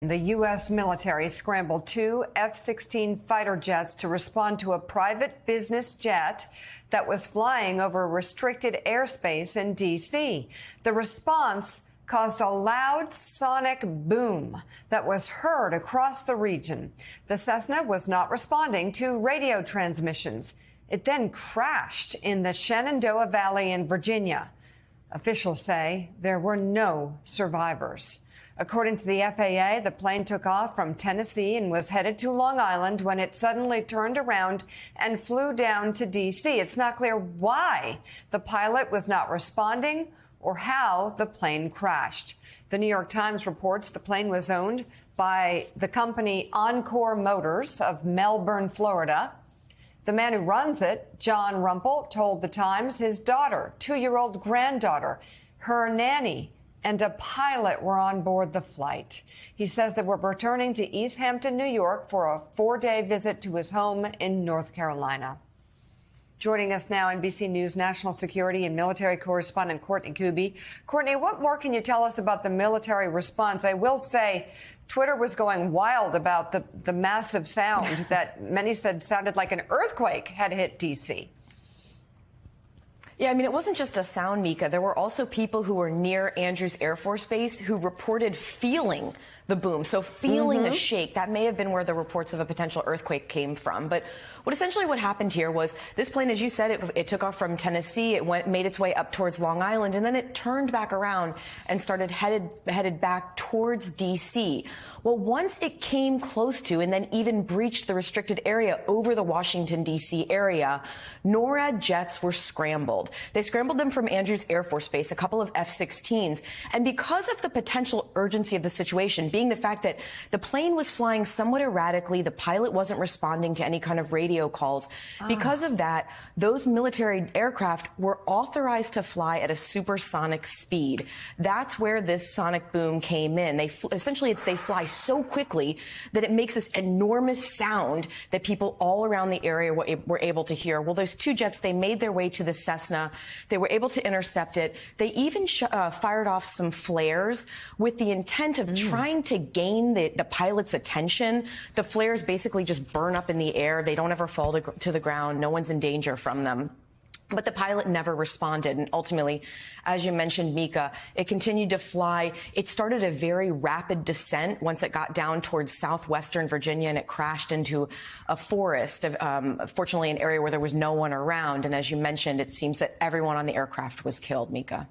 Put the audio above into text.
The U.S. military scrambled two F-16 fighter jets to respond to a private business jet that was flying over restricted airspace in D.C. The response caused a loud sonic boom that was heard across the region. The Cessna was not responding to radio transmissions. It then crashed in the Shenandoah Valley in Virginia. Officials say there were no survivors. According to the FAA, the plane took off from Tennessee and was headed to Long Island when it suddenly turned around and flew down to D.C. It's not clear why the pilot was not responding or how the plane crashed. The New York Times reports the plane was owned by the company Encore Motors of Melbourne, Florida. The man who runs it, John Rumpel, told the Times his daughter, 2-year-old granddaughter, her nanny, and a pilot were on board the flight. He says they were returning to East Hampton, New York for a 4-day visit to his home in North Carolina. Joining us now, NBC News national security and military correspondent Courtney Kube. Courtney, what more can you tell us about the military response? I will say Twitter was going wild about the massive sound that many said sounded like an earthquake had hit D.C. Yeah, I mean, it wasn't just a sound, Mika. There were also people who were near Andrews Air Force Base who reported feeling the boom. So feeling a shake, that may have been where the reports of a potential earthquake came from. But what happened here was this plane, as you said, it took off from Tennessee. It made its way up towards Long Island, and then it turned back around and started headed back towards D.C. Well, once it came close to and then even breached the restricted area over the Washington, D.C. area, NORAD jets were scrambled. They scrambled them from Andrews Air Force Base, a couple of F-16s. And because of the potential urgency of the situation, being the fact that the plane was flying somewhat erratically, the pilot wasn't responding to any kind of radio calls. Because of that, those military aircraft were authorized to fly at a supersonic speed. That's where this sonic boom came in. They fly so quickly that it makes this enormous sound that people all around the area were able to hear. Well, those two jets, they made their way to the Cessna. They were able to intercept it. They even fired off some flares with the intent of trying to gain the pilot's attention. The flares basically just burn up in the air. They don't ever fall to the ground. No one's in danger from them. But the pilot never responded. And ultimately, as you mentioned, Mika, it continued to fly. It started a very rapid descent once it got down towards southwestern Virginia, and it crashed into a forest, fortunately an area where there was no one around. And as you mentioned, it seems that everyone on the aircraft was killed, Mika.